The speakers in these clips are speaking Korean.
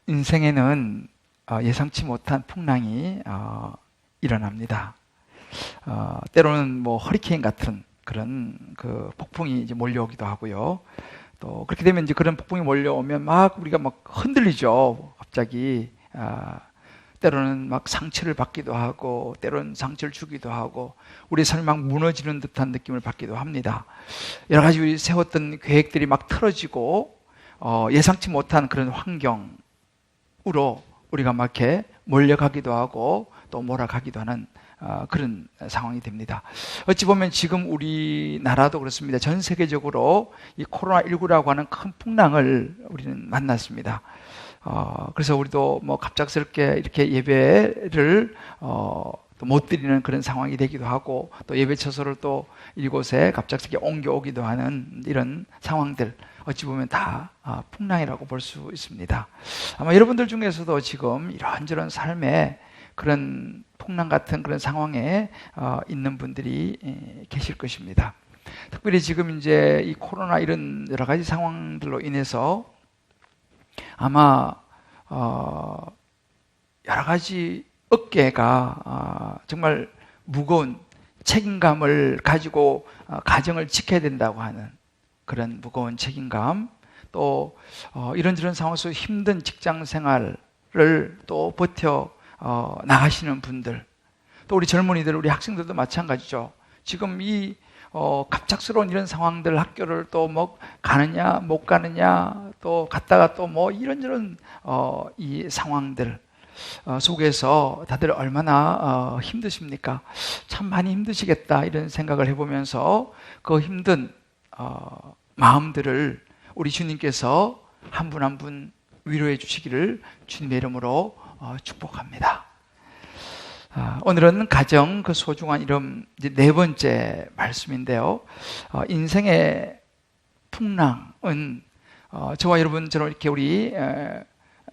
인생에는 예상치 못한 풍랑이 일어납니다. 때로는 뭐 허리케인 같은 그런 그 폭풍이 이제 몰려오기도 하고요. 또 그렇게 되면 이제 그런 폭풍이 몰려오면 막 우리가 막 흔들리죠. 갑자기 때로는 막 상처를 받기도 하고, 때로는 상처를 주기도 하고, 우리 삶이 막 무너지는 듯한 느낌을 받기도 합니다. 여러 가지 우리 세웠던 계획들이 막 틀어지고, 예상치 못한 그런 환경으로 우리가 막 이렇게 몰려가기도 하고, 또 몰아가기도 하는 그런 상황이 됩니다. 어찌 보면 지금 우리나라도 그렇습니다. 전 세계적으로 이 코로나19라고 하는 큰 풍랑을 우리는 만났습니다. 그래서 우리도 뭐 갑작스럽게 이렇게 예배를 또 못 드리는 그런 상황이 되기도 하고, 또 예배 처소를 또 이곳에 갑작스럽게 옮겨오기도 하는 이런 상황들, 어찌 보면 다 풍랑이라고 볼 수 있습니다. 아마 여러분들 중에서도 지금 이런저런 삶에 그런 풍랑 같은 그런 상황에 있는 분들이 계실 것입니다. 특별히 지금 이제 이 코로나 이런 여러 가지 상황들로 인해서 아마 여러 가지 어깨가 정말 무거운 책임감을 가지고 가정을 지켜야 된다고 하는 그런 무거운 책임감, 또 이런저런 상황에서 힘든 직장 생활을 또 버텨 나가시는 분들, 또 우리 젊은이들, 우리 학생들도 마찬가지죠. 지금 이 갑작스러운 이런 상황들, 학교를 또 뭐 가느냐 못 가느냐, 또 갔다가 또 뭐 이런저런 이 상황들 속에서 다들 얼마나 힘드십니까? 참 많이 힘드시겠다, 이런 생각을 해보면서 그 힘든 마음들을 우리 주님께서 한 분 한 분 위로해 주시기를 주님의 이름으로 축복합니다. 오늘은 가정 그 소중한 이름 이제 네 번째 말씀인데요. 인생의 풍랑은 저와 여러분처럼 이렇게 우리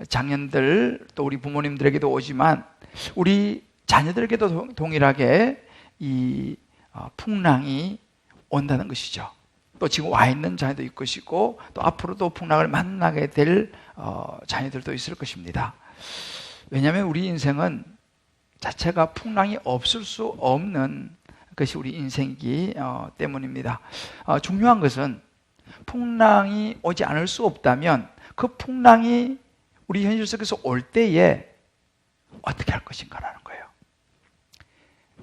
장년들, 또 우리 부모님들에게도 오지만 우리 자녀들에게도 동일하게 이 풍랑이 온다는 것이죠. 또 지금 와 있는 자녀도 있을 것이고, 또 앞으로도 풍랑을 만나게 될 자녀들도 있을 것입니다. 왜냐하면 우리 인생은 자체가 풍랑이 없을 수 없는 것이 우리 인생이기 때문입니다. 중요한 것은 풍랑이 오지 않을 수 없다면 그 풍랑이 우리 현실 속에서 올 때에 어떻게 할 것인가라는 거예요.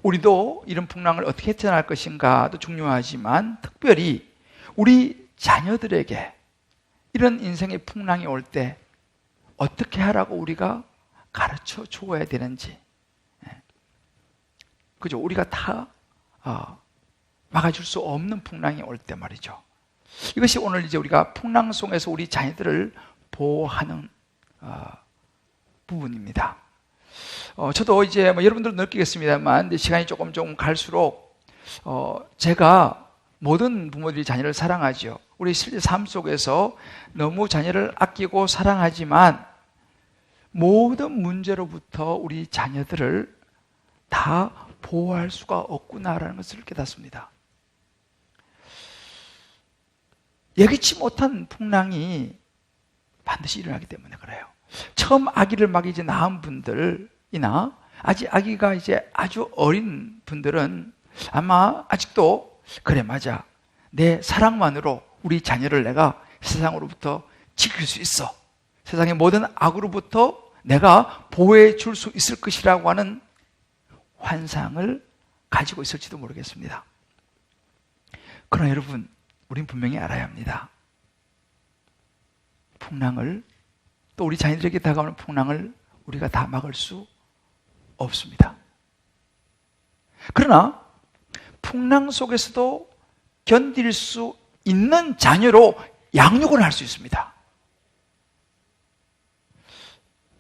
우리도 이런 풍랑을 어떻게 헤쳐나갈 것인가도 중요하지만, 특별히 우리 자녀들에게 이런 인생의 풍랑이 올 때 어떻게 하라고 우리가 가르쳐 주어야 되는지, 그죠? 우리가 다 막아줄 수 없는 풍랑이 올 때 말이죠. 이것이 오늘 이제 우리가 풍랑 속에서 우리 자녀들을 보호하는 부분입니다. 저도 이제 뭐 여러분들도 느끼겠습니다만, 시간이 조금 갈수록 제가 모든 부모들이 자녀를 사랑하죠. 우리 실제 삶 속에서 너무 자녀를 아끼고 사랑하지만 모든 문제로부터 우리 자녀들을 다 보호할 수가 없구나라는 것을 깨닫습니다. 예기치 못한 풍랑이 반드시 일어나기 때문에 그래요. 처음 아기를 막 이제 낳은 분들이나 아직 아기가 이제 아주 어린 분들은 아마 아직도 그래, 맞아, 내 사랑만으로 우리 자녀를 내가 세상으로부터 지킬 수 있어, 세상의 모든 악으로부터 내가 보호해 줄 수 있을 것이라고 하는 환상을 가지고 있을지도 모르겠습니다. 그러나 여러분, 우린 분명히 알아야 합니다. 풍랑을, 또 우리 자녀들에게 다가오는 풍랑을 우리가 다 막을 수 없습니다. 그러나 풍랑 속에서도 견딜 수 있는 자녀로 양육을 할 수 있습니다.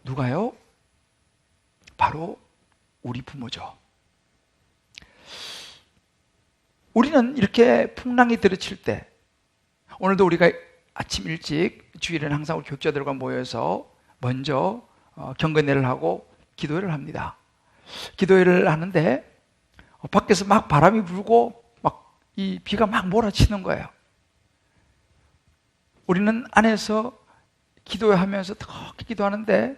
누가요? 바로 우리 부모죠. 우리는 이렇게 풍랑이 들이칠 때, 오늘도 우리가 아침 일찍 주일에는 항상 우리 교육자들과 모여서 먼저 경건회를 하고 기도회를 합니다. 기도회를 하는데 밖에서 막 바람이 불고 막 이 비가 막 몰아치는 거예요. 우리는 안에서 기도하면서 그렇게 기도하는데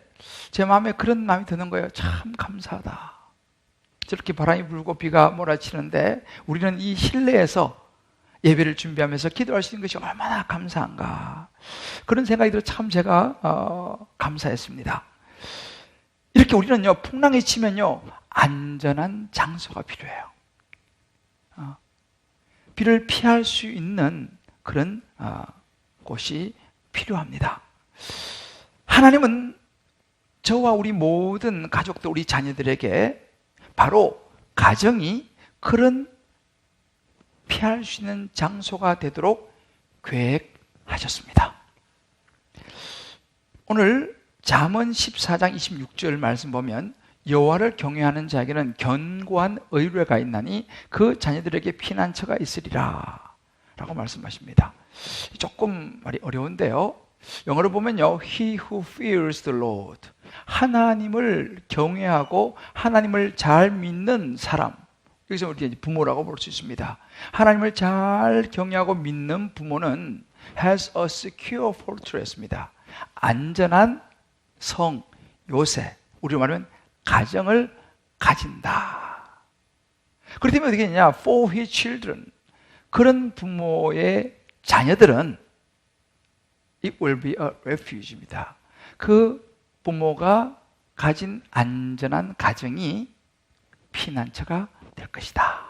제 마음에 그런 마음이 드는 거예요. 참 감사하다. 저렇게 바람이 불고 비가 몰아치는데 우리는 이 실내에서 예배를 준비하면서 기도할 수 있는 것이 얼마나 감사한가. 그런 생각이 들어 참 제가 감사했습니다. 이렇게 우리는요, 풍랑이 치면요, 안전한 장소가 필요해요. 비를 피할 수 있는 그런 곳이 필요합니다. 하나님은 저와 우리 모든 가족들, 우리 자녀들에게 바로 가정이 그런 피할 수 있는 장소가 되도록 계획하셨습니다. 오늘 잠언 14장 26절 말씀 보면 여호와를 경외하는 자에게는 견고한 의뢰가 있나니 그 자녀들에게 피난처가 있으리라 라고 말씀하십니다. 조금 말이 어려운데요, 영어로 보면요, He who fears the Lord, 하나님을 경외하고 하나님을 잘 믿는 사람, 여기서 우리 부모라고 볼 수 있습니다. 하나님을 잘 경외하고 믿는 부모는 has a secure fortress입니다. 안전한 성, 요새, 우리로 말하면 가정을 가진다. 그렇기 때문에 어떻게 되냐, for his children, 그런 부모의 자녀들은 it will be a refuge입니다. 그 부모가 가진 안전한 가정이 피난처가 될 것이다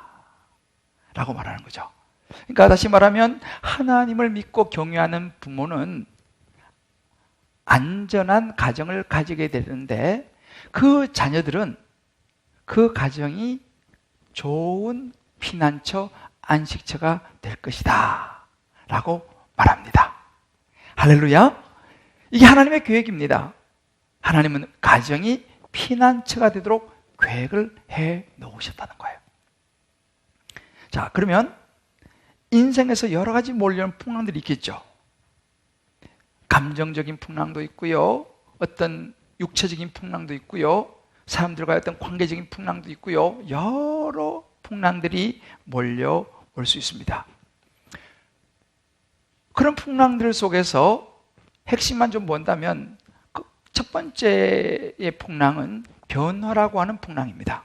라고 말하는 거죠. 그러니까 다시 말하면 하나님을 믿고 경외하는 부모는 안전한 가정을 가지게 되는데 그 자녀들은 그 가정이 좋은 피난처, 안식처가 될 것이다 라고 말합니다. 할렐루야. 이게 하나님의 계획입니다. 하나님은 가정이 피난처가 되도록 계획을 해 놓으셨다는 거예요. 자, 그러면 인생에서 여러 가지 몰려오는 풍랑들이 있겠죠. 감정적인 풍랑도 있고요, 어떤 육체적인 풍랑도 있고요, 사람들과의 어떤 관계적인 풍랑도 있고요, 여러 풍랑들이 몰려올 수 있습니다. 그런 풍랑들 속에서 핵심만 좀 본다면 첫 번째의 풍랑은 변화라고 하는 풍랑입니다.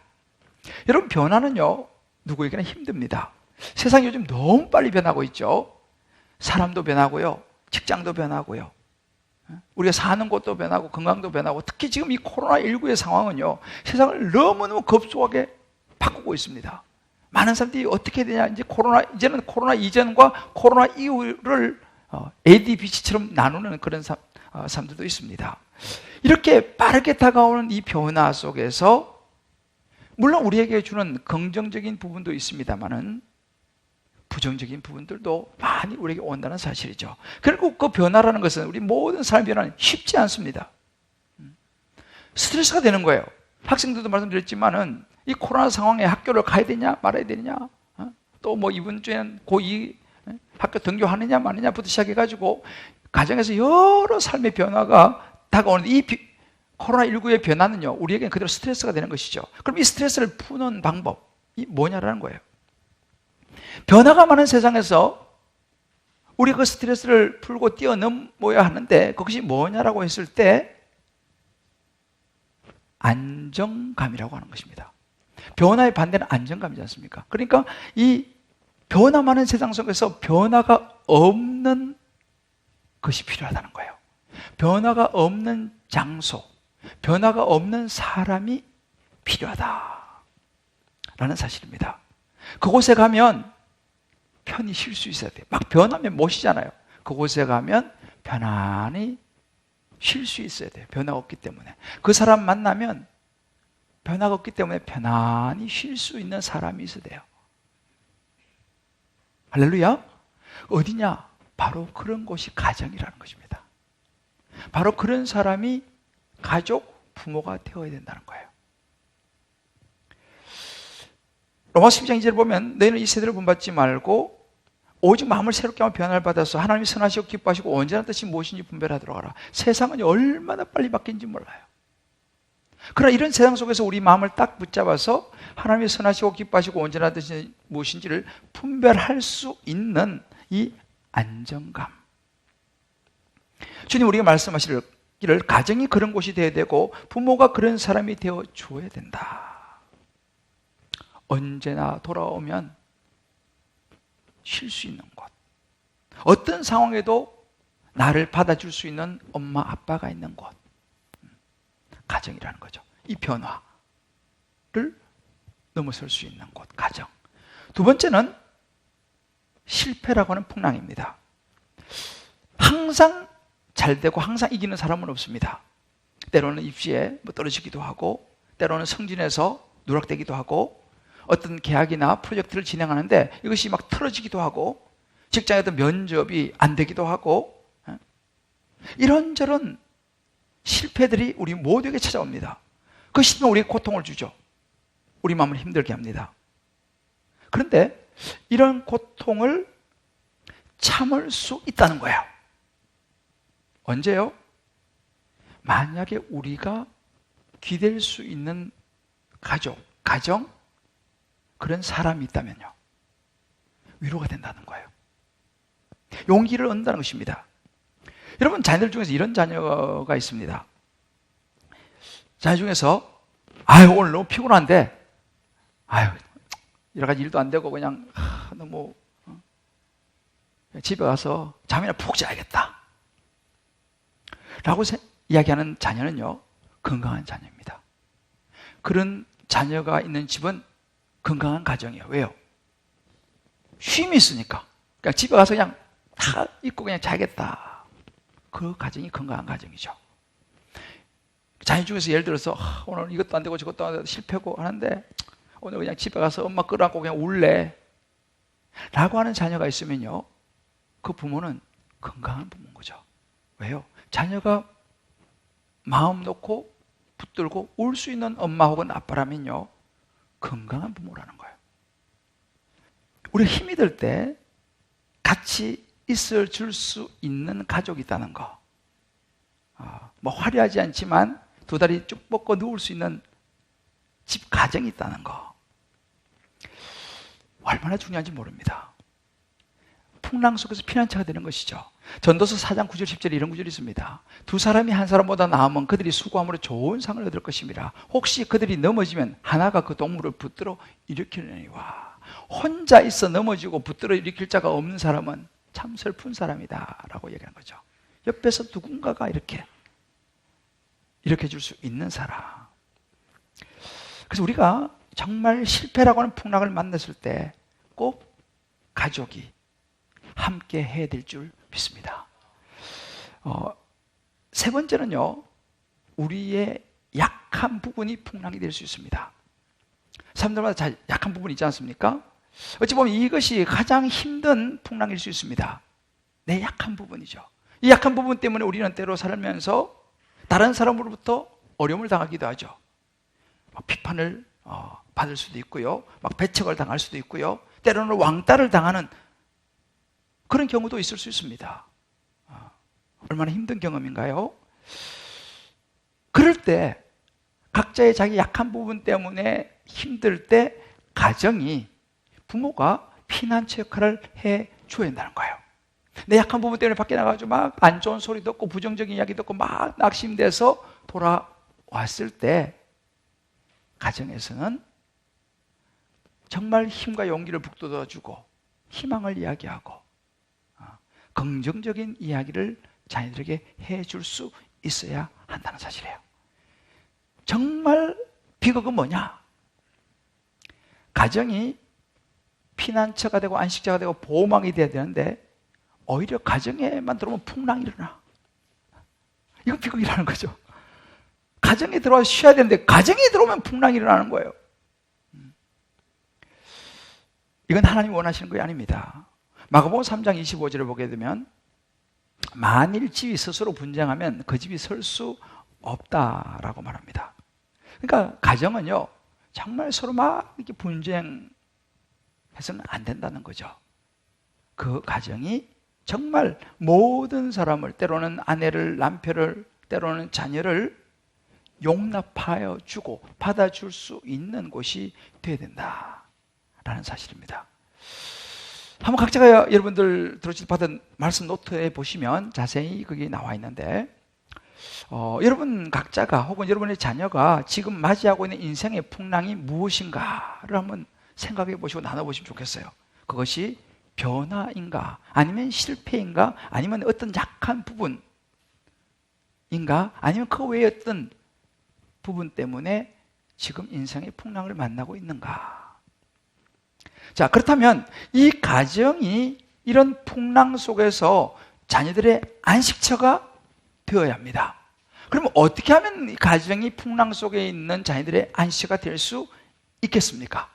여러분, 변화는요, 누구에게나 힘듭니다. 세상이 요즘 너무 빨리 변하고 있죠. 사람도 변하고요, 직장도 변하고요, 우리가 사는 곳도 변하고 건강도 변하고, 특히 지금 이 코로나19의 상황은요, 세상을 너무너무 급속하게 바꾸고 있습니다. 많은 사람들이 어떻게 되냐, 이제는 코로나 이전과 코로나 이후를 ADBC처럼 나누는 그런 사람들도 있습니다. 이렇게 빠르게 다가오는 이 변화 속에서 물론 우리에게 주는 긍정적인 부분도 있습니다만은 부정적인 부분들도 많이 우리에게 온다는 사실이죠. 그리고 그 변화라는 것은 우리 모든 삶의 변화는 쉽지 않습니다. 스트레스가 되는 거예요. 학생들도 말씀드렸지만은 이 코로나 상황에 학교를 가야 되냐 말아야 되느냐, 또 뭐 이번 주에는 고2 학교 등교하느냐 마느냐부터 시작해가지고 가정에서 여러 삶의 변화가 다가오는데 이 코로나19의 변화는요, 우리에게는 그대로 스트레스가 되는 것이죠. 그럼 이 스트레스를 푸는 방법이 뭐냐라는 거예요. 변화가 많은 세상에서 우리가 그 스트레스를 풀고 뛰어넘어야 하는데 그것이 뭐냐라고 했을 때 안정감이라고 하는 것입니다. 변화의 반대는 안정감이지 않습니까? 그러니까 이 변화 많은 세상 속에서 변화가 없는 것이 필요하다는 거예요. 변화가 없는 장소, 변화가 없는 사람이 필요하다라는 사실입니다. 그곳에 가면 편히 쉴 수 있어야 돼요. 막 변하면 못 쉬잖아요. 그곳에 가면 편안히 쉴 수 있어야 돼요. 변화가 없기 때문에. 그 사람 만나면 변화가 없기 때문에 편안히 쉴 수 있는 사람이 있어야 돼요. 할렐루야. 어디냐? 바로 그런 곳이 가정이라는 것입니다. 바로 그런 사람이 가족, 부모가 되어야 된다는 거예요. 로마서 12장 2절을 보면 너희는 이 세대를 본받지 말고 오직 마음을 새롭게 하며 변화를 받아서 하나님이 선하시고 기뻐하시고 온전한 뜻이 무엇인지 분별하도록 하라. 세상은 얼마나 빨리 바뀌는지 몰라요. 그러나 이런 세상 속에서 우리 마음을 딱 붙잡아서 하나님이 선하시고 기뻐하시고 온전한 뜻이 무엇인지를 분별할 수 있는 이 안정감. 주님 우리가 말씀하시기를 가정이 그런 곳이 되어야 되고 부모가 그런 사람이 되어 줘야 된다. 언제나 돌아오면 쉴 수 있는 곳, 어떤 상황에도 나를 받아줄 수 있는 엄마 아빠가 있는 곳, 가정이라는 거죠. 이 변화를 넘어설 수 있는 곳, 가정. 두 번째는 실패라고 하는 풍랑입니다. 항상 잘 되고 항상 이기는 사람은 없습니다. 때로는 입시에 떨어지기도 하고, 때로는 승진해서 누락되기도 하고, 어떤 계약이나 프로젝트를 진행하는데 이것이 막 틀어지기도 하고, 직장에도 면접이 안 되기도 하고, 이런저런 실패들이 우리 모두에게 찾아옵니다. 그 실패는 우리에게 고통을 주죠. 우리 마음을 힘들게 합니다. 그런데 이런 고통을 참을 수 있다는 거예요. 언제요? 만약에 우리가 기댈 수 있는 가족, 가정, 그런 사람이 있다면요. 위로가 된다는 거예요. 용기를 얻는다는 것입니다. 여러분, 자녀들 중에서 이런 자녀가 있습니다. 자녀 중에서 오늘 너무 피곤한데 여러 가지 일도 안 되고 그냥 너무 집에 가서 잠이나 푹 자야겠다 라고 이야기하는 자녀는요, 건강한 자녀입니다. 그런 자녀가 있는 집은 건강한 가정이에요. 왜요? 쉼이 있으니까. 그러니까 집에 가서 그냥 다 입고 그냥 자겠다. 그 가정이 건강한 가정이죠. 자녀 중에서 예를 들어서 오늘 이것도 안 되고 저것도 안 되고 실패고 하는데 오늘 그냥 집에 가서 엄마 끌어안고 그냥 울래 라고 하는 자녀가 있으면요, 그 부모는 건강한 부모인 거죠. 왜요? 자녀가 마음 놓고 붙들고 울 수 있는 엄마 혹은 아빠라면요, 건강한 부모라는 거예요. 우리 힘이 들 때 같이 있어 줄 수 있는 가족이 있다는 거. 뭐 화려하지 않지만 두 다리 쭉 뻗고 누울 수 있는 집 가정이 있다는 거. 얼마나 중요한지 모릅니다. 풍랑 속에서 피난처가 되는 것이죠. 전도서 4장 9절 10절에 이런 구절이 있습니다. 두 사람이 한 사람보다 나으면 그들이 수고함으로 좋은 상을 얻을 것입니다. 혹시 그들이 넘어지면 하나가 그 동물을 붙들어 일으키려니와. 혼자 있어 넘어지고 붙들어 일으킬 자가 없는 사람은 참 슬픈 사람이다 라고 얘기하는 거죠. 옆에서 누군가가 이렇게 줄 수 있는 사람. 그래서 우리가 정말 실패라고 하는 풍랑을 만났을 때 꼭 가족이 함께 해야 될 줄 믿습니다. 세 번째는요, 우리의 약한 부분이 풍랑이 될 수 있습니다. 사람들마다 약한 부분이 있지 않습니까? 어찌 보면 이것이 가장 힘든 풍랑일 수 있습니다. 내 약한 부분이죠. 이 약한 부분 때문에 우리는 때로 살면서 다른 사람으로부터 어려움을 당하기도 하죠. 비판을 받을 수도 있고요, 막 배척을 당할 수도 있고요, 때로는 왕따를 당하는 그런 경우도 있을 수 있습니다. 얼마나 힘든 경험인가요? 그럴 때 각자의 자기 약한 부분 때문에 힘들 때 가정이, 부모가 피난처 역할을 해줘야 한다는 거예요. 내 약한 부분 때문에 밖에 나가가지고 막 안 좋은 소리 듣고 부정적인 이야기 듣고 막 낙심돼서 돌아왔을 때 가정에서는 정말 힘과 용기를 북돋아주고 희망을 이야기하고 긍정적인 이야기를 자녀들에게 해줄 수 있어야 한다는 사실이에요. 정말 비극은 뭐냐? 가정이 피난처가 되고 안식처가 되고 보호막이 돼야 되는데 오히려 가정에만 들어오면 풍랑이 일어나. 이건 비극이라는 거죠. 가정에 들어와서 쉬어야 되는데 가정에 들어오면 풍랑이 일어나는 거예요. 이건 하나님이 원하시는 것이 아닙니다. 마가복음 3장 25절을 보게 되면 만일 집이 스스로 분쟁하면 그 집이 설 수 없다라고 말합니다. 그러니까 가정은요, 정말 서로 막 이렇게 분쟁해서는 안 된다는 거죠. 그 가정이 정말 모든 사람을, 때로는 아내를, 남편을, 때로는 자녀를 용납하여 주고 받아줄 수 있는 곳이 되어야 된다라는 사실입니다. 한번 각자가 여러분들 들으실 받은 말씀 노트에 보시면 자세히 그게 나와 있는데, 여러분 각자가 혹은 여러분의 자녀가 지금 맞이하고 있는 인생의 풍랑이 무엇인가를 한번 생각해 보시고 나눠보시면 좋겠어요. 그것이 변화인가, 아니면 실패인가, 아니면 어떤 약한 부분인가, 아니면 그 외에 어떤 부분 때문에 지금 인생의 풍랑을 만나고 있는가. 자, 그렇다면 이 가정이 이런 풍랑 속에서 자녀들의 안식처가 되어야 합니다. 그러면 어떻게 하면 이 가정이 풍랑 속에 있는 자녀들의 안식처가 될 수 있겠습니까?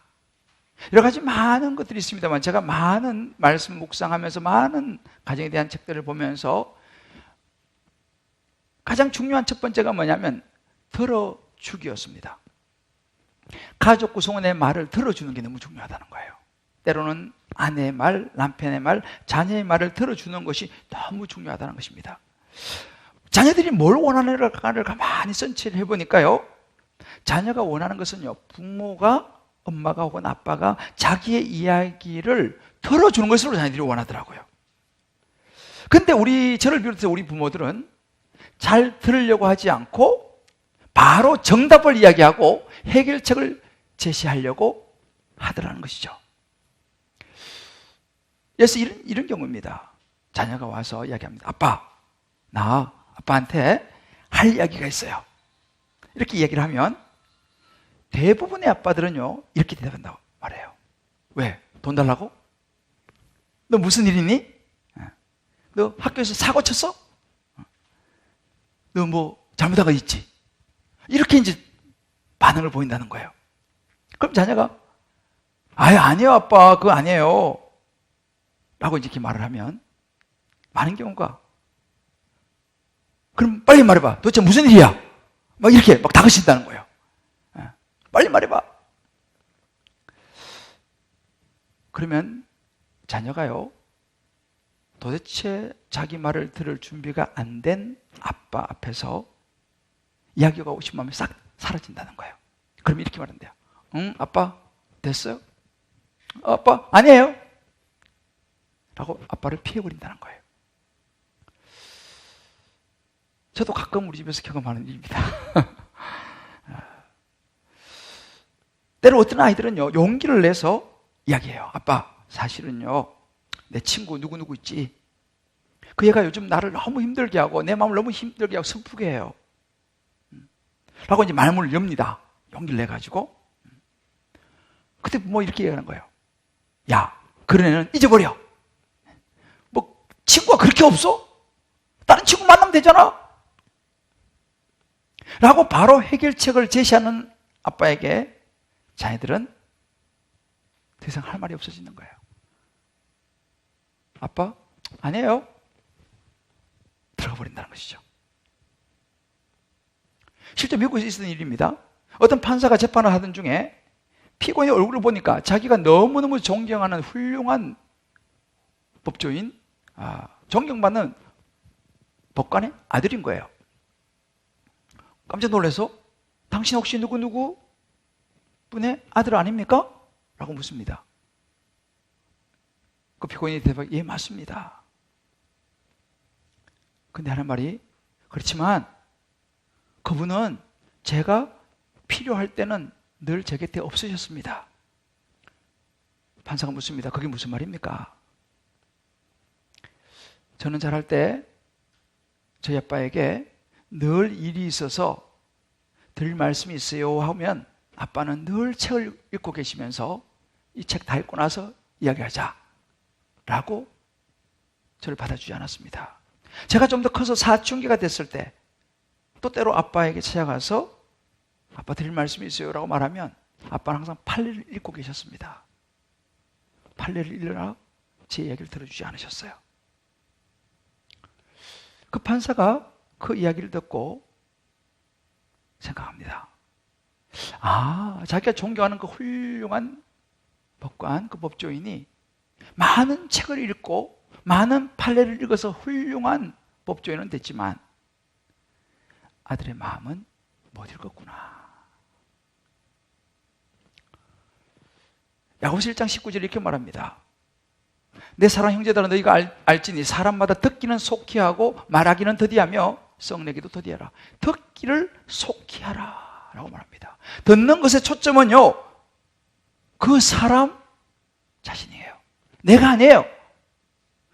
여러 가지 많은 것들이 있습니다만, 제가 많은 말씀 묵상하면서 많은 가정에 대한 책들을 보면서 가장 중요한 첫 번째가 뭐냐면 들어주기였습니다. 가족 구성원의 말을 들어주는 게 너무 중요하다는 거예요. 때로는 아내의 말, 남편의 말, 자녀의 말을 들어주는 것이 너무 중요하다는 것입니다. 자녀들이 뭘 원하는가를 가만히 선치를 해보니까요, 자녀가 원하는 것은요, 부모가, 엄마가 혹은 아빠가 자기의 이야기를 들어주는 것으로 자녀들이 원하더라고요. 근데 저를 비롯해서 우리 부모들은 잘 들으려고 하지 않고 바로 정답을 이야기하고 해결책을 제시하려고 하더라는 것이죠. 그래서 이런 경우입니다. 자녀가 와서 이야기합니다. 아빠, 나 아빠한테 할 이야기가 있어요. 이렇게 이야기를 하면 대부분의 아빠들은요, 이렇게 대답한다고 말해요. 왜? 돈 달라고? 너 무슨 일이니? 너 학교에서 사고 쳤어? 너 뭐 잘못한 거 있지? 이렇게 이제 반응을 보인다는 거예요. 그럼 자녀가 아니에요 아빠, 그거 아니에요 라고 이렇게 말을 하면 많은 경우가 그럼 빨리 말해봐, 도대체 무슨 일이야? 막 이렇게 막 다그친다는 거예요. 빨리 말해봐. 그러면 자녀가요, 도대체 자기 말을 들을 준비가 안 된 아빠 앞에서 이야기가 오고 싶은 마음이 싹 사라진다는 거예요. 그럼 이렇게 말한대요. 응, 아빠, 됐어요? 아빠, 아니에요. 라고 아빠를 피해버린다는 거예요. 저도 가끔 우리 집에서 경험하는 일입니다. 때로 어떤 아이들은요, 용기를 내서 이야기해요. 아빠, 사실은요, 내 친구 누구누구 있지? 그 애가 요즘 나를 너무 힘들게 하고 내 마음을 너무 힘들게 하고 슬프게 해요. 라고 이제 말문을 엽니다. 용기를 내가지고. 그때 뭐 이렇게 얘기하는 거예요. 야, 그런 애는 잊어버려. 뭐 친구가 그렇게 없어? 다른 친구 만나면 되잖아. 라고 바로 해결책을 제시하는 아빠에게 자녀들은 더 이상 할 말이 없어지는 거예요. 아빠, 아니에요. 들어가 버린다는 것이죠. 실제 미국에서 있었던 일입니다. 어떤 판사가 재판을 하던 중에 피고인의 얼굴을 보니까 자기가 너무너무 존경하는 훌륭한 법조인, 존경받는 법관의 아들인 거예요. 깜짝 놀라서 당신 혹시 누구 분의 아들 아닙니까? 라고 묻습니다. 그 피고인이 대답하기, 예, 맞습니다. 근데 하는 말이, 그렇지만 그분은 제가 필요할 때는 늘 제 곁에 없으셨습니다. 판사가 묻습니다. 그게 무슨 말입니까? 저는 잘할 때 저희 아빠에게 늘 일이 있어서 드릴 말씀이 있어요 하면 아빠는 늘 책을 읽고 계시면서 이 책 다 읽고 나서 이야기하자 라고 저를 받아주지 않았습니다. 제가 좀 더 커서 사춘기가 됐을 때 또 때로 아빠에게 찾아가서 아빠 드릴 말씀이 있어요 라고 말하면 아빠는 항상 판례를 읽고 계셨습니다. 판례를 읽으라 제 이야기를 들어주지 않으셨어요. 그 판사가 그 이야기를 듣고 생각합니다. 자기가 존경하는 그 훌륭한 법관, 그 법조인이 많은 책을 읽고 많은 판례를 읽어서 훌륭한 법조인은 됐지만 아들의 마음은 못 읽었구나. 야고보서 1장 19절에 이렇게 말합니다. 내 사랑 형제들아 너희가 알지니 사람마다 듣기는 속히 하고 말하기는 더디하며 썩내기도 더디하라. 듣기를 속히 하라 라고 말합니다. 듣는 것의 초점은요, 그 사람 자신이에요. 내가 아니에요.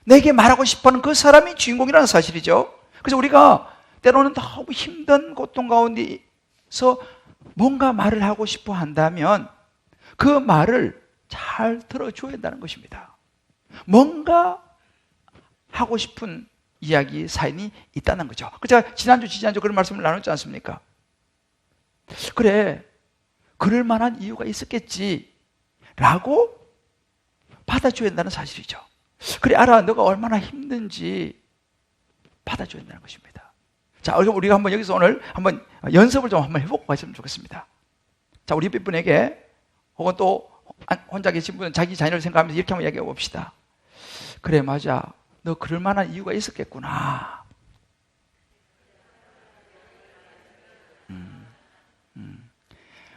내게 말하고 싶어하는 그 사람이 주인공이라는 사실이죠. 그래서 우리가 때로는 너무 힘든 고통 가운데서 뭔가 말을 하고 싶어 한다면 그 말을 잘 들어줘야 한다는 것입니다. 뭔가 하고 싶은 이야기, 사연이 있다는 거죠. 제가 지난주 그런 말씀을 나눴지 않습니까? 그래, 그럴 만한 이유가 있었겠지 라고 받아줘야 한다는 사실이죠. 그래, 알아. 너가 얼마나 힘든지 받아줘야 한다는 것입니다. 자, 우리가 한번 여기서 오늘 한번 연습을 좀 한번 해보고 가시면 좋겠습니다. 자, 우리 몇 분에게 혹은 또 혼자 계신 분은 자기 자녀를 생각하면서 이렇게 한번 이야기해 봅시다. 그래, 맞아. 너 그럴 만한 이유가 있었겠구나.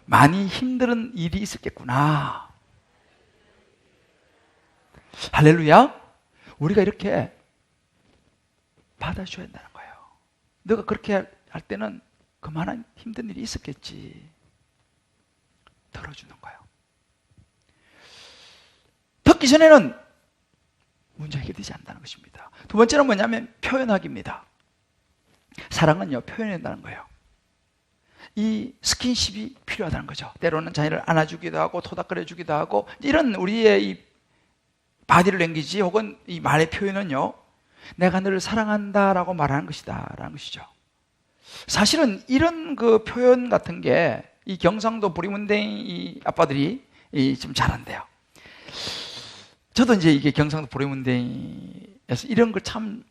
많이 힘든 일이 있었겠구나. 할렐루야. 우리가 이렇게 받아줘야 한다는 거예요. 너가 그렇게 할 때는 그만한 힘든 일이 있었겠지. 들어주는 거예요. 듣기 전에는 문제 해결되지 않는다는 것입니다. 두 번째는 뭐냐면 표현하기입니다. 사랑은요, 표현한다는 거예요. 이 스킨십이 필요하다는 거죠. 때로는 자녀를 안아주기도 하고 토닥거려주기도 하고, 이런 우리의 이 바디 랭귀지 혹은 이 말의 표현은요, 내가 너를 사랑한다라고 말하는 것이다 라는 것이죠. 사실은 이런 그 표현 같은 게 이 경상도 보리문댕이 아빠들이 좀 잘한대요. 저도 이제 이게 경상도 보리문댕이에서 이런 걸 참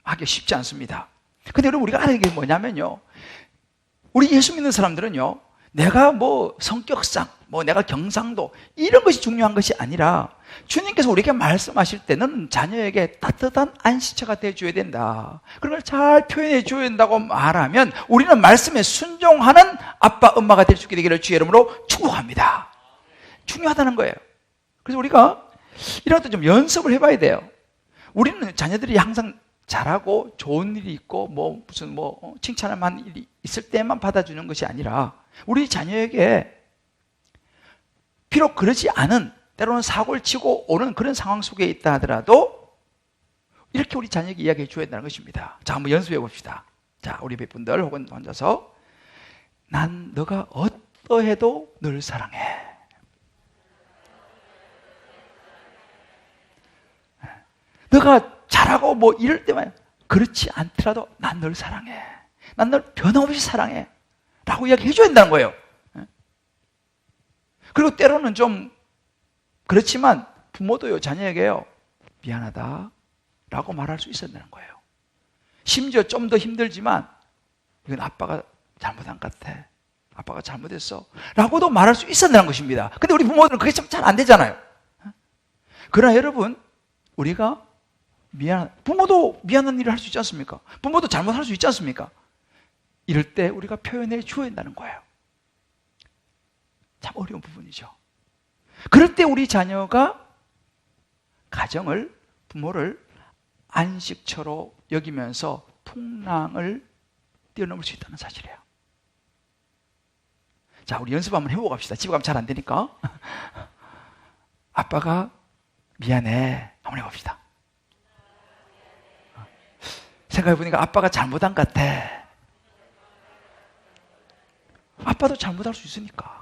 하기 쉽지 않습니다. 근데 여러분, 우리가 아는 게 뭐냐면요, 우리 예수 믿는 사람들은요, 내가 뭐 성격상, 뭐 내가 경상도 이런 것이 중요한 것이 아니라 주님께서 우리에게 말씀하실 때는 자녀에게 따뜻한 안식처가 되어줘야 된다, 그런 걸 잘 표현해 줘야 된다고 말하면 우리는 말씀에 순종하는 아빠, 엄마가 될 수 있게 되기를 주의 이름으로 축복합니다. 중요하다는 거예요. 그래서 우리가 이런 것도 좀 연습을 해봐야 돼요. 우리는 자녀들이 항상 잘하고 좋은 일이 있고 뭐 무슨 뭐 칭찬할 만한 일이 있을 때만 받아주는 것이 아니라 우리 자녀에게 비록 그러지 않은, 때로는 사고를 치고 오는 그런 상황 속에 있다 하더라도 이렇게 우리 자녀에게 이야기해 줘야 된다는 것입니다. 자, 한번 연습해 봅시다. 자, 우리 몇 분들 혹은 혼자서, 난 너가 어떠해도 늘 사랑해. 너가 잘하고 뭐 이럴 때만, 그렇지 않더라도 난 널 사랑해. 난 널 변함없이 사랑해 라고 이야기해 줘야 된다는 거예요. 그리고 때로는 좀 그렇지만 부모도요, 자녀에게요, 미안하다 라고 말할 수 있어야 되는 거예요. 심지어 좀 더 힘들지만 이건 아빠가 잘못한 것 같아, 아빠가 잘못했어 라고도 말할 수 있어야 되는 것입니다. 근데 우리 부모들은 그게 좀 잘 안 되잖아요. 그러나 여러분, 우리가 부모도 미안한 일을 할 수 있지 않습니까? 부모도 잘못할 수 있지 않습니까? 이럴 때 우리가 표현해 줘야 한다는 거예요. 참 어려운 부분이죠. 그럴 때 우리 자녀가 가정을, 부모를 안식처로 여기면서 풍랑을 뛰어넘을 수 있다는 사실이에요. 자, 우리 연습 한번 해보고 갑시다. 집에 가면 잘 안 되니까. 아빠가 미안해 한번 해봅시다. 생각해보니까 아빠가 잘못한 것 같아. 아빠도 잘못할 수 있으니까.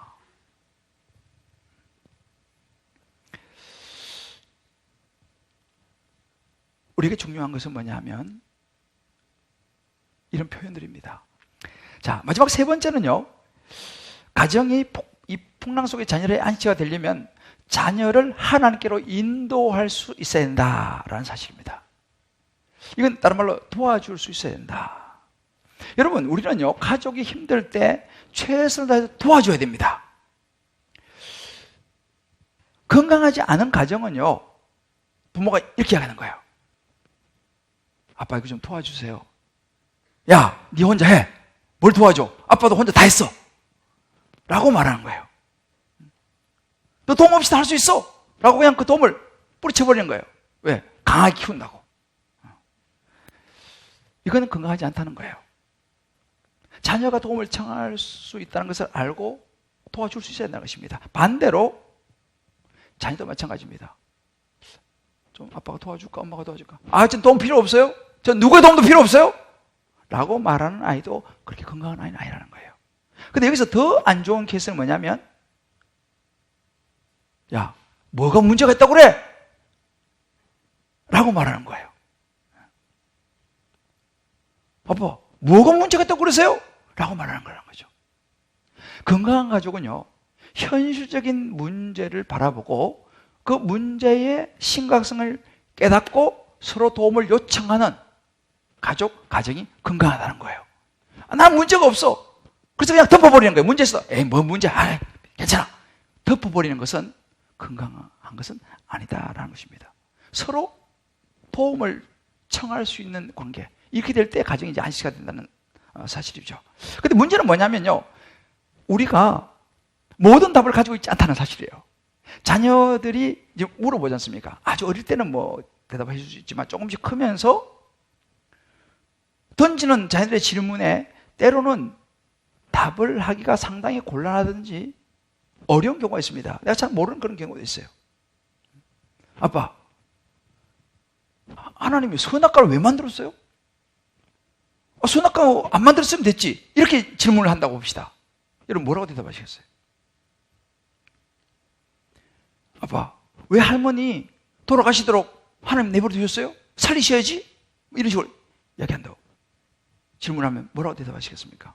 우리에게 중요한 것은 뭐냐 하면 이런 표현들입니다. 자, 마지막 세 번째는요, 가정이 이 풍랑 속의 자녀의 안식처가 되려면 자녀를 하나님께로 인도할 수 있어야 된다라는 사실입니다. 이건 다른 말로 도와줄 수 있어야 된다. 여러분, 우리는요, 가족이 힘들 때 최선을 다해서 도와줘야 됩니다. 건강하지 않은 가정은요, 부모가 이렇게 하는 거예요. 아빠 이거 좀 도와주세요. 야, 네 혼자 해. 뭘 도와줘? 아빠도 혼자 다 했어 라고 말하는 거예요. 너 도움 없이 다 할 수 있어 라고 그냥 그 도움을 뿌리쳐버리는 거예요. 왜? 강하게 키운다고. 이거는 건강하지 않다는 거예요. 자녀가 도움을 청할 수 있다는 것을 알고 도와줄 수 있어야 된다는 것입니다. 반대로 자녀도 마찬가지입니다. 좀 아빠가 도와줄까? 엄마가 도와줄까? 전 도움 필요 없어요? 전 누구의 도움도 필요 없어요? 라고 말하는 아이도 그렇게 건강한 아이는 아니라는 거예요. 근데 여기서 더 안 좋은 케이스는 뭐냐면, 야, 뭐가 문제가 있다고 그래? 라고 말하는 거예요. 아빠, 뭐가 문제가 있다고 그러세요? 라고 말하는 거라는 거죠. 건강한 가족은요, 현실적인 문제를 바라보고 그 문제의 심각성을 깨닫고 서로 도움을 요청하는 가정이 건강하다는 거예요. 난 문제가 없어. 그래서 그냥 덮어버리는 거예요. 문제 있어. 뭐 문제? 괜찮아. 덮어버리는 것은 건강한 것은 아니다라는 것입니다. 서로 도움을 청할 수 있는 관계. 이렇게 될 때 가정이 이제 안식가 된다는 사실이죠. 근데 문제는 뭐냐면요, 우리가 모든 답을 가지고 있지 않다는 사실이에요. 자녀들이 이제 물어보지 않습니까? 아주 어릴 때는 뭐 대답해 줄 수 있지만 조금씩 크면서 던지는 자녀들의 질문에 때로는 답을 하기가 상당히 곤란하든지 어려운 경우가 있습니다. 내가 잘 모르는 그런 경우도 있어요. 아빠, 하나님이 선악과를 왜 만들었어요? 선악과 안 만들었으면 됐지. 이렇게 질문을 한다고 봅시다. 여러분 뭐라고 대답하시겠어요? 아빠, 왜 할머니 돌아가시도록 하나님 내버려 두셨어요? 살리셔야지? 이런 식으로 이야기한다고 질문하면 뭐라고 대답하시겠습니까?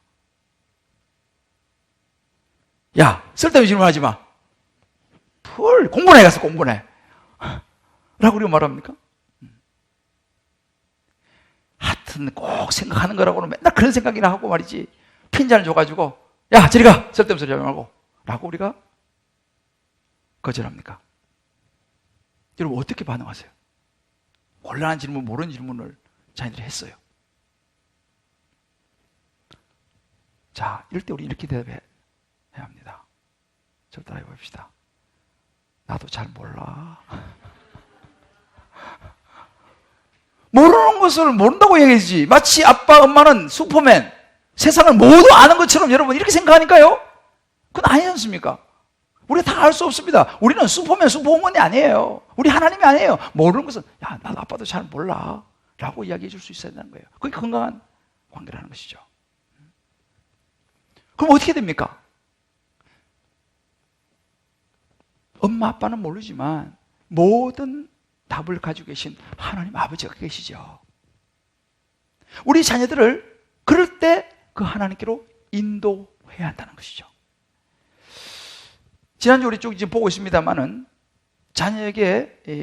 야, 쓸데없는 질문하지 마. 공부나 해가서 공부나 해. 라고 우리가 말합니까? 하여튼 꼭 생각하는 거라고는 맨날 그런 생각이나 하고 말이지. 핀잔을 줘가지고 야, 저리 가! 쓸데없는 소리 하지 말고. 라고 우리가 거절합니까? 여러분 어떻게 반응하세요? 곤란한 질문, 모르는 질문을 자녀들이 했어요. 자, 이럴 때 우리 이렇게 대답해야 합니다. 저 따라해 봅시다. 나도 잘 몰라. 모르는 것을 모른다고 얘기하지. 마치 아빠, 엄마는 슈퍼맨, 세상을 모두 아는 것처럼 여러분 이렇게 생각하니까요? 그건 아니지 않습니까? 우리가 다 알 수 없습니다. 우리는 슈퍼맨, 슈퍼우먼이 아니에요. 우리 하나님이 아니에요. 모르는 것은 야, 나도 아빠도 잘 몰라 라고 이야기해 줄 수 있어야 되는 거예요. 그게 건강한 관계라는 것이죠. 그럼 어떻게 됩니까? 엄마 아빠는 모르지만 모든 답을 가지고 계신 하나님 아버지가 계시죠. 우리 자녀들을 그럴 때 그 하나님께로 인도해야 한다는 것이죠. 지난주 우리 쭉 지금 보고 있습니다만은 자녀를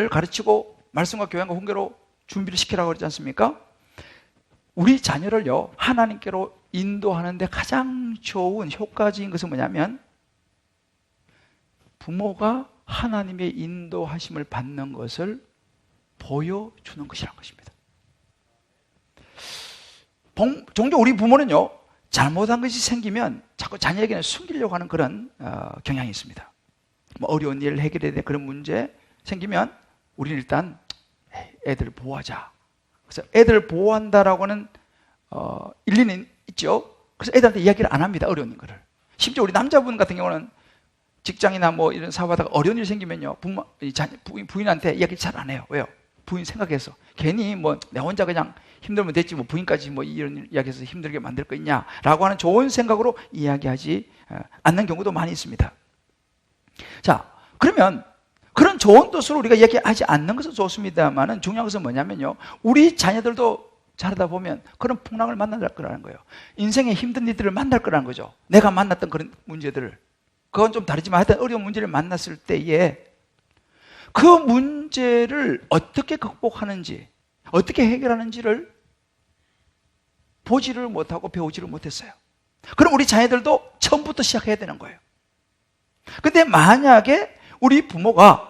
가르치고 말씀과 교양과 훈계로 준비를 시키라고 그러지 않습니까? 우리 자녀를요, 하나님께로 인도하는데 가장 좋은 효과적인 것은 뭐냐면 부모가 하나님의 인도하심을 받는 것을 보여주는 것이라는 것입니다. 종종 우리 부모는요, 잘못한 것이 생기면 자꾸 자녀에게는 숨기려고 하는 그런 경향이 있습니다. 뭐 어려운 일을 해결해야 될 그런 문제 생기면 우리는 일단 애들을 보호하자. 그래서 애들을 보호한다라고 하는 일리는 있죠. 그래서 애들한테 이야기를 안 합니다. 어려운 거를. 심지어 우리 남자분 같은 경우는 직장이나 뭐 이런 사업하다가 어려운 일이 생기면요, 부인한테 이야기 잘 안 해요. 왜요? 부인 생각해서 괜히 뭐 내 혼자 그냥 힘들면 됐지 뭐 부인까지 뭐 이런 이야기해서 힘들게 만들 거 있냐라고 하는 좋은 생각으로 이야기하지 않는 경우도 많이 있습니다. 자, 그러면 그런 좋은 뜻으로 우리가 이야기하지 않는 것은 좋습니다만은 중요한 것은 뭐냐면요, 우리 자녀들도 자라다 보면 그런 풍랑을 만날 거라는 거예요. 인생의 힘든 일들을 만날 거라는 거죠. 내가 만났던 그런 문제들을. 그건 좀 다르지만 하여튼 어려운 문제를 만났을 때에 그 문제를 어떻게 극복하는지, 어떻게 해결하는지를 보지를 못하고 배우지를 못했어요. 그럼 우리 자녀들도 처음부터 시작해야 되는 거예요. 근데 만약에 우리 부모가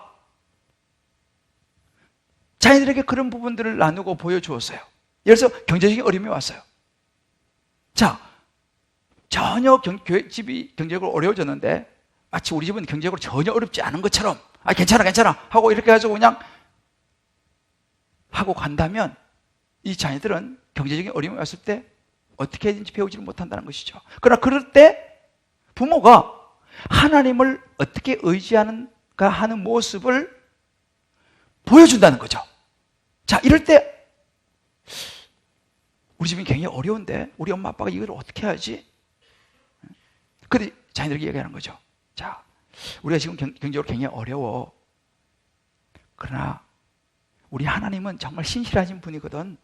자녀들에게 그런 부분들을 나누고 보여주었어요. 예를 들어서 경제적인 어려움이 왔어요. 자, 전혀 집이 경제적으로 어려워졌는데 마치 우리 집은 경제적으로 전혀 어렵지 않은 것처럼 아, 괜찮아, 괜찮아 하고 이렇게 해가지고 그냥 하고 간다면 이 자녀들은 경제적인 어려움이 왔을 때 어떻게 해야지 배우지를 못한다는 것이죠. 그러나 그럴 때 부모가 하나님을 어떻게 의지하는가 하는 모습을 보여준다는 거죠. 자, 이럴 때 우리 집은 굉장히 어려운데 우리 엄마 아빠가 이걸 어떻게 해야지? 근데 자녀들에게 얘기하는 거죠. 자, 우리가 지금 경제적으로 굉장히 어려워. 그러나 우리 하나님은 정말 신실하신 분이거든.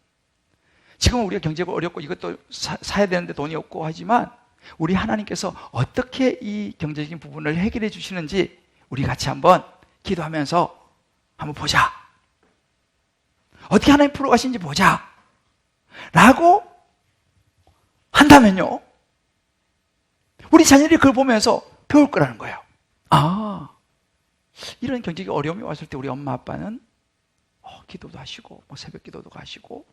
지금 우리가 경제가 어렵고 이것도 사야 되는데 돈이 없고 하지만 우리 하나님께서 어떻게 이 경제적인 부분을 해결해 주시는지 우리 같이 한번 기도하면서 한번 보자. 어떻게 하나님 풀어가시는지 보자 라고 한다면요, 우리 자녀들이 그걸 보면서 배울 거라는 거예요. 아, 이런 경제적인 어려움이 왔을 때 우리 엄마 아빠는 기도도 하시고 뭐 새벽 기도도 가시고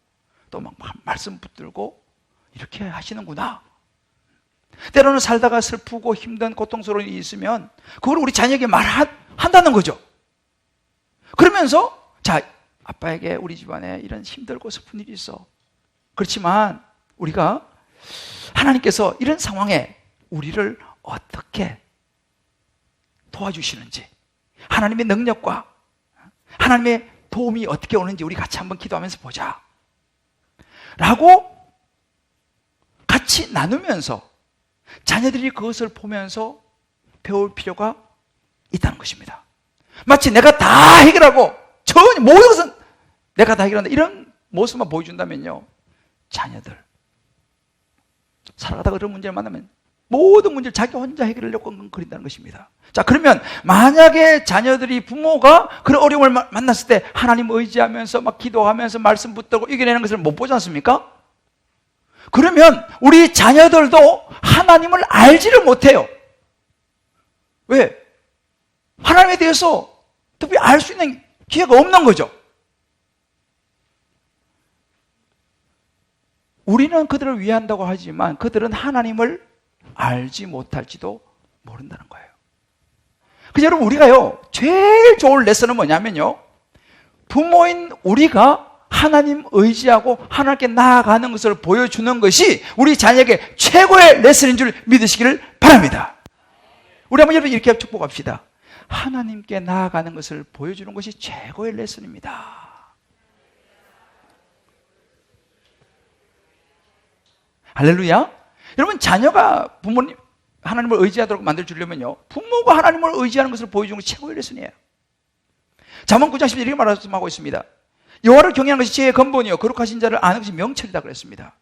또 막 말씀 붙들고 이렇게 하시는구나. 때로는 살다가 슬프고 힘든 고통스러운 일이 있으면 그걸 우리 자녀에게 말한다는 거죠. 그러면서 자, 아빠에게 우리 집안에 이런 힘들고 슬픈 일이 있어. 그렇지만 우리가 하나님께서 이런 상황에 우리를 어떻게 도와주시는지, 하나님의 능력과 하나님의 도움이 어떻게 오는지 우리 같이 한번 기도하면서 보자 라고 같이 나누면서 자녀들이 그것을 보면서 배울 필요가 있다는 것입니다. 마치 내가 다 해결하고 전혀 모든 것은 내가 다 해결한다 이런 모습만 보여준다면요, 자녀들 살아가다가 그런 문제를 만나면 모든 문제를 자기 혼자 해결하려고 끙끙거린다는 것입니다. 자, 그러면 만약에 자녀들이 부모가 그런 어려움을 만났을 때 하나님 의지하면서 막 기도하면서 말씀 붙들고 이겨내는 것을 못 보지 않습니까? 그러면 우리 자녀들도 하나님을 알지를 못해요. 왜? 하나님에 대해서 특별히 알 수 있는 기회가 없는 거죠. 우리는 그들을 위한다고 하지만 그들은 하나님을 알지 못할지도 모른다는 거예요. 그래서 여러분, 우리가요 제일 좋은 레슨은 뭐냐면요, 부모인 우리가 하나님 의지하고 하나님께 나아가는 것을 보여주는 것이 우리 자녀에게 최고의 레슨인 줄 믿으시기를 바랍니다. 우리 한번 여러분 이렇게 축복합시다. 하나님께 나아가는 것을 보여주는 것이 최고의 레슨입니다. 할렐루야. 여러분, 자녀가 부모님 하나님을 의지하도록 만들어주려면요, 부모가 하나님을 의지하는 것을 보여주는 것이 최고의 레슨이에요. 잠언 9장 10절 이렇게 말씀하고 있습니다. 여호와를 경외하는 것이 지혜의 근본이요 거룩하신 자를 아는 것이 명철이다 그랬습니다.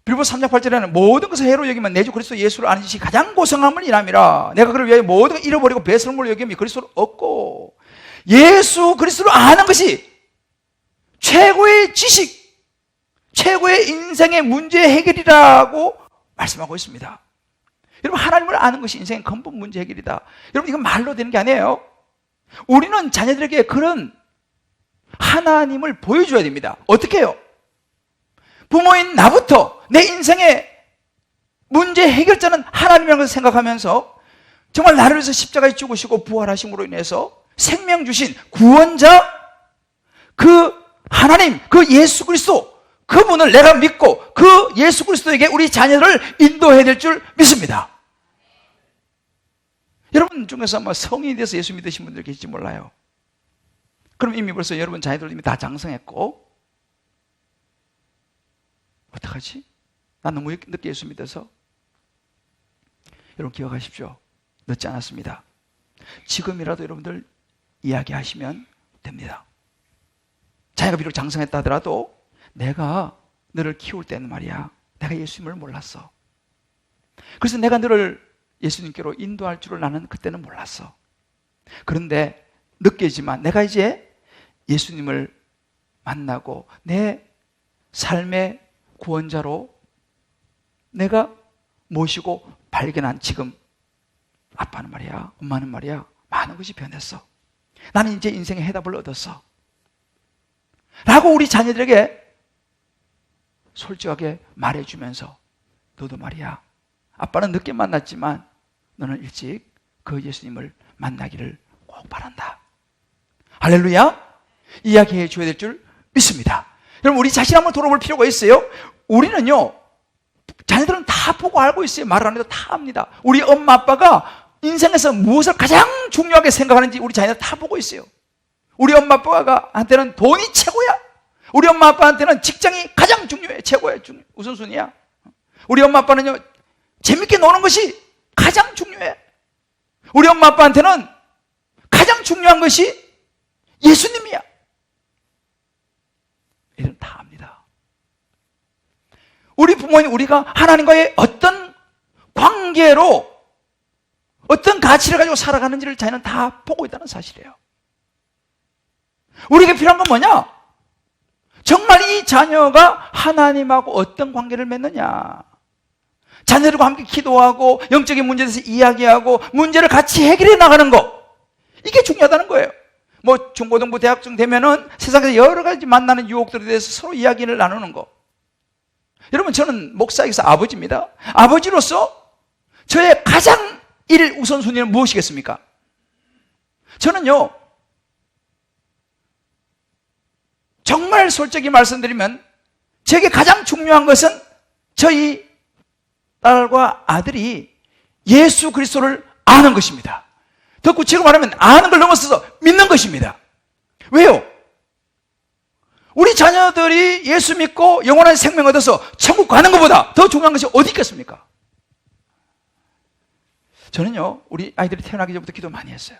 빌보서 3장 8절에는 모든 것을 해로 여기면 내 주 그리스도 예수를 아는 것이 가장 고상함을 이람이라. 내가 그를 위하여 모든 걸 잃어버리고 배설물을 여기며 그리스도를 얻고. 예수 그리스도를 아는 것이 최고의 지식, 최고의 인생의 문제 해결이라고 말씀하고 있습니다. 여러분, 하나님을 아는 것이 인생의 근본 문제 해결이다. 여러분, 이건 말로 되는 게 아니에요. 우리는 자녀들에게 그런 하나님을 보여줘야 됩니다. 어떻게 해요? 부모인 나부터 내 인생의 문제 해결자는 하나님이라는 것을 생각하면서 정말 나를 위해서 십자가에 죽으시고 부활하심으로 인해서 생명 주신 구원자, 그 하나님, 그 예수 그리스도, 그분을 내가 믿고 그 예수 그리스도에게 우리 자녀를 인도해야 될 줄 믿습니다. 여러분 중에서 아마 성인이 돼서 예수 믿으신 분들 계실지 몰라요. 그럼 이미 벌써 여러분 자녀들 이미 다 장성했고, 어떡하지? 난 너무 늦게 예수 믿어서. 여러분 기억하십시오. 늦지 않았습니다. 지금이라도 여러분들 이야기하시면 됩니다. 자녀가 비록 장성했다 하더라도 내가 너를 키울 때는 말이야, 내가 예수님을 몰랐어. 그래서 내가 너를 예수님께로 인도할 줄을 나는 그때는 몰랐어. 그런데 늦게지만 내가 이제 예수님을 만나고 내 삶의 구원자로 내가 모시고 발견한 지금 아빠는 말이야, 엄마는 말이야, 많은 것이 변했어. 나는 이제 인생의 해답을 얻었어 라고 우리 자녀들에게 솔직하게 말해주면서, 너도 말이야, 아빠는 늦게 만났지만 너는 일찍 그 예수님을 만나기를 꼭 바란다. 할렐루야. 이야기해 줘야 될 줄 믿습니다. 여러분, 우리 자신 한번 돌아볼 필요가 있어요. 우리는요, 자녀들은 다 보고 알고 있어요. 말 안 해도 다 압니다. 우리 엄마 아빠가 인생에서 무엇을 가장 중요하게 생각하는지 우리 자녀들 다 보고 있어요. 우리 엄마 아빠가 한테는 돈이 최고야. 우리 엄마 아빠한테는 직장이 가장 중요해. 최고야. 우선순위야. 우리 엄마 아빠는요, 재밌게 노는 것이 가장 중요해. 우리 엄마 아빠한테는 가장 중요한 것이 예수님이야. 이런 다 압니다. 우리 부모님, 우리가 하나님과의 어떤 관계로 어떤 가치를 가지고 살아가는지를 자기는 다 보고 있다는 사실이에요. 우리에게 필요한 건 뭐냐? 정말 이 자녀가 하나님하고 어떤 관계를 맺느냐. 자녀들과 함께 기도하고 영적인 문제에 대해서 이야기하고 문제를 같이 해결해 나가는 거. 이게 중요하다는 거예요. 뭐 중고등부, 대학생 되면은 세상에서 여러 가지 만나는 유혹들에 대해서 서로 이야기를 나누는 거. 여러분, 저는 목사이기서 아버지입니다. 아버지로서 저의 가장 우선순위는 무엇이겠습니까? 저는요, 정말 솔직히 말씀드리면 제게 가장 중요한 것은 저희 딸과 아들이 예수 그리스도를 아는 것입니다. 더 구체적으로 말하면 아는 걸 넘어서서 믿는 것입니다. 왜요? 우리 자녀들이 예수 믿고 영원한 생명 얻어서 천국 가는 것보다 더 중요한 것이 어디 있겠습니까? 저는요, 우리 아이들이 태어나기 전부터 기도 많이 했어요.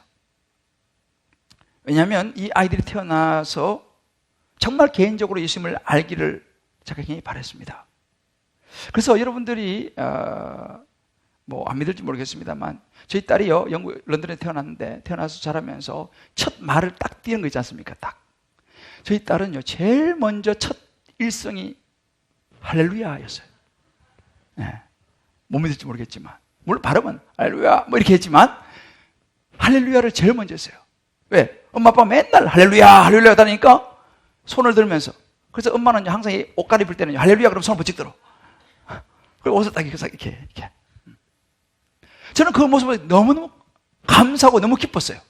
왜냐하면 이 아이들이 태어나서 정말 개인적으로 예수님을 알기를 제가 굉장히 바랬습니다. 그래서 여러분들이 뭐 안 믿을지 모르겠습니다만 저희 딸이요, 영국 런던에 태어났는데 태어나서 자라면서 첫 말을 딱 띄는 거 있지 않습니까? 딱. 저희 딸은요, 제일 먼저 첫 일성이 할렐루야였어요. 네. 못 믿을지 모르겠지만, 물론 발음은 할렐루야 뭐 이렇게 했지만 할렐루야를 제일 먼저 했어요. 왜? 엄마 아빠가 맨날 할렐루야 할렐루야 하다니까 손을 들면서. 그래서 엄마는 항상 이 옷갈 입을 때는 할렐루야 그러면 손을 번쩍 들어. 그리고 옷을 딱 이렇게. 저는 그 모습을 너무너무 감사하고 너무 기뻤어요.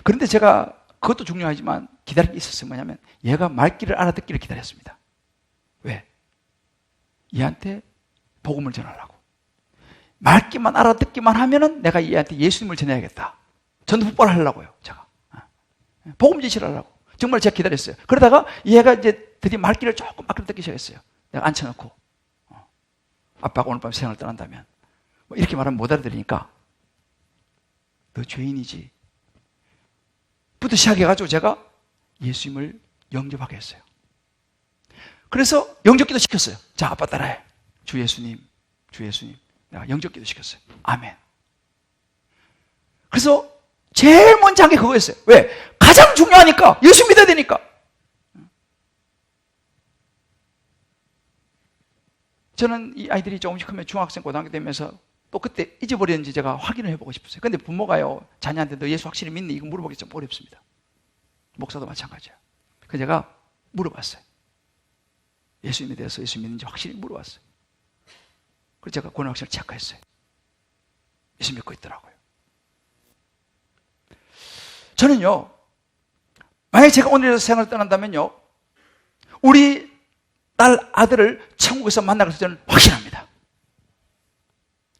그런데 제가 그것도 중요하지만 기다린 게 있었어요. 뭐냐면 얘가 말귀를 알아듣기를 기다렸습니다. 왜? 얘한테 복음을 전하려고. 말귀만 알아듣기만 하면은 내가 얘한테 예수님을 전해야겠다. 전도 폭발을 하려고요, 제가. 복음 제시를 하려고. 정말 제가 기다렸어요. 그러다가 얘가 이제 드디어 말귀를 조금 알아듣기 시작했어요. 내가 앉혀놓고. 아빠가 오늘 밤 세상을 떠난다면. 뭐 이렇게 말하면 못 알아들으니까. 너 죄인이지. 부터 시작해가지고 제가 예수님을 영접하게 했어요. 그래서 영접기도 시켰어요. 자, 아빠 따라해. 주 예수님, 주 예수님. 내가 영접기도 시켰어요. 아멘. 그래서 제일 먼저 한 게 그거였어요. 왜? 가장 중요하니까. 예수 믿어야 되니까. 저는 이 아이들이 조금씩 크면 중학생, 고등학교 되면서 또 그때 잊어버렸는지 제가 확인을 해보고 싶었어요. 근데 부모가요, 자녀한테 너 예수 확실히 믿니? 이거 물어보기 좀 어렵습니다. 목사도 마찬가지예요. 그래서 제가 물어봤어요. 예수님에 대해서 예수 믿는지 확실히 물어봤어요. 그래서 제가 고등학생을 체크했어요. 예수 믿고 있더라고요. 저는요, 만약에 제가 오늘 세상을 떠난다면요, 우리 딸, 아들을 천국에서 만날 것을 저는 확신합니다.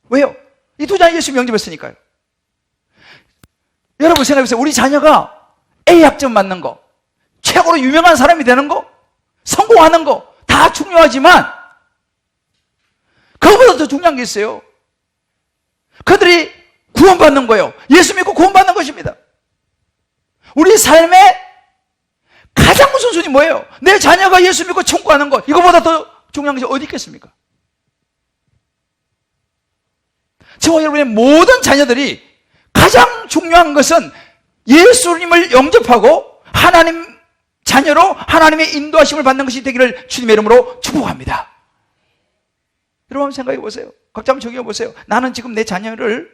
왜요? 이 두 자녀 예수 영접했으니까요. 여러분 생각해보세요. 우리 자녀가 A학점 맞는 거, 최고로 유명한 사람이 되는 거, 성공하는 거 다 중요하지만 그거보다 더 중요한 게 있어요. 그들이 구원받는 거예요. 예수 믿고 구원받는 것입니다. 우리 삶의 가장 우선순위 뭐예요? 내 자녀가 예수 믿고 천국 가는 것, 이거보다 더 중요한 것이 어디 있겠습니까? 저와 여러분의 모든 자녀들이 가장 중요한 것은 예수님을 영접하고 하나님 자녀로 하나님의 인도하심을 받는 것이 되기를 주님의 이름으로 축복합니다. 여러분 한번 생각해 보세요. 각자 한번 적용해 보세요. 나는 지금 내 자녀를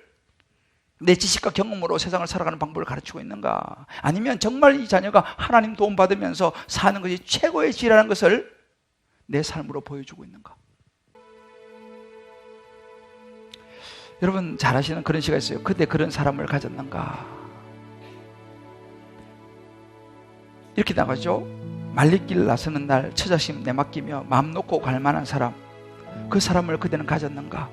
내 지식과 경험으로 세상을 살아가는 방법을 가르치고 있는가? 아니면 정말 이 자녀가 하나님 도움 받으면서 사는 것이 최고의 지라는 것을 내 삶으로 보여주고 있는가? 여러분 잘 아시는 그런 시가 있어요. 그때 그런 사람을 가졌는가? 이렇게 나가죠. 말리길 나서는 날 처자심 내맡기며 마음 놓고 갈 만한 사람, 그 사람을 그대는 가졌는가?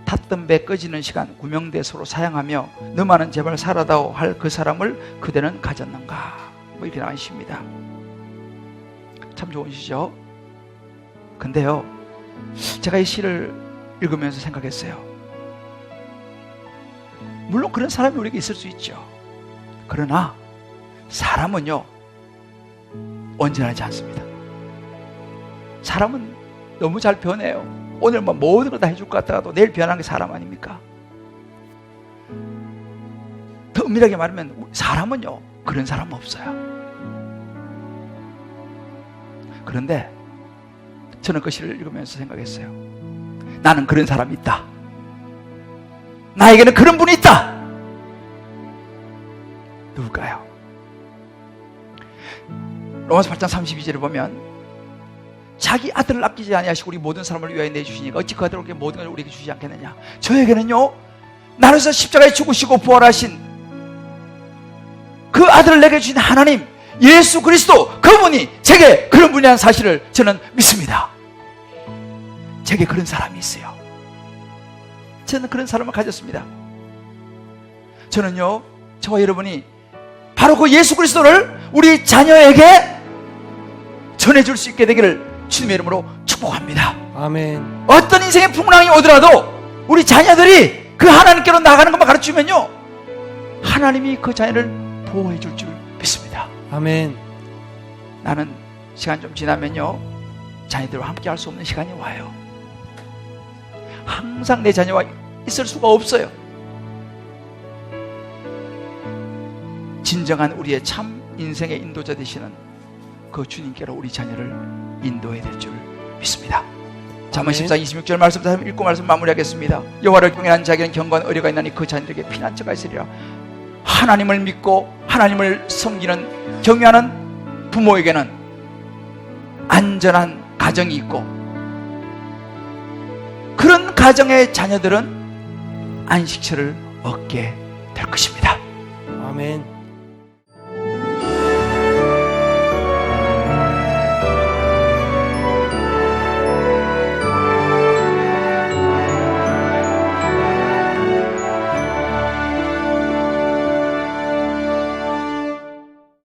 탔던 배 꺼지는 시간 구명대 서로 사양하며 너만은 제발 살아다오 할 그 사람을 그대는 가졌는가? 뭐 이렇게 나와 있습니다. 참 좋은 시죠. 근데요, 제가 이 시를 읽으면서 생각했어요. 물론 그런 사람이 우리에게 있을 수 있죠. 그러나 사람은요 온전하지 않습니다. 사람은 너무 잘 변해요. 오늘 뭐 모든 걸 다 해줄 것 같다가도 내일 변한 게 사람 아닙니까? 더 엄밀하게 말하면 사람은요 그런 사람 없어요. 그런데 저는 그 시를 읽으면서 생각했어요. 나는 그런 사람이 있다. 나에게는 그런 분이 있다. 누굴까요? 로마서 8장 32절을 보면 자기 아들을 아끼지 아니하시고 우리 모든 사람을 위하여 내주시니까 어찌 그 아들을 모든 걸 우리에게 주시지 않겠느냐. 저에게는요 나를 위해서 십자가에 죽으시고 부활하신 그 아들을 내게 주신 하나님 예수 그리스도 그분이 제게 그런 분이라는 사실을 저는 믿습니다. 제게 그런 사람이 있어요. 저는 그런 사람을 가졌습니다. 저는요 저와 여러분이 바로 그 예수 그리스도를 우리 자녀에게 전해줄 수 있게 되기를 주님의 이름으로 축복합니다. 아멘. 어떤 인생의 풍랑이 오더라도 우리 자녀들이 그 하나님께로 나가는 것만 가르치면요 하나님이 그 자녀를 보호해 줄 줄 믿습니다. 아멘. 나는 시간 좀 지나면요 자녀들과 함께 할 수 없는 시간이 와요. 항상 내 자녀와 있을 수가 없어요. 진정한 우리의 참 인생의 인도자 되시는 그 주님께로 우리 자녀를 인도해야 될 줄 믿습니다. 잠언 14, 26절 말씀 읽고 말씀 마무리하겠습니다. 여호와를 경외하는 자에게는 경건한 의뢰가 있나니 그 자녀에게 피난처가 있으리라. 하나님을 믿고 하나님을 섬기는 경외하는 부모에게는 안전한 가정이 있고 그런 가정의 자녀들은 안식처를 얻게 될 것입니다. 아멘.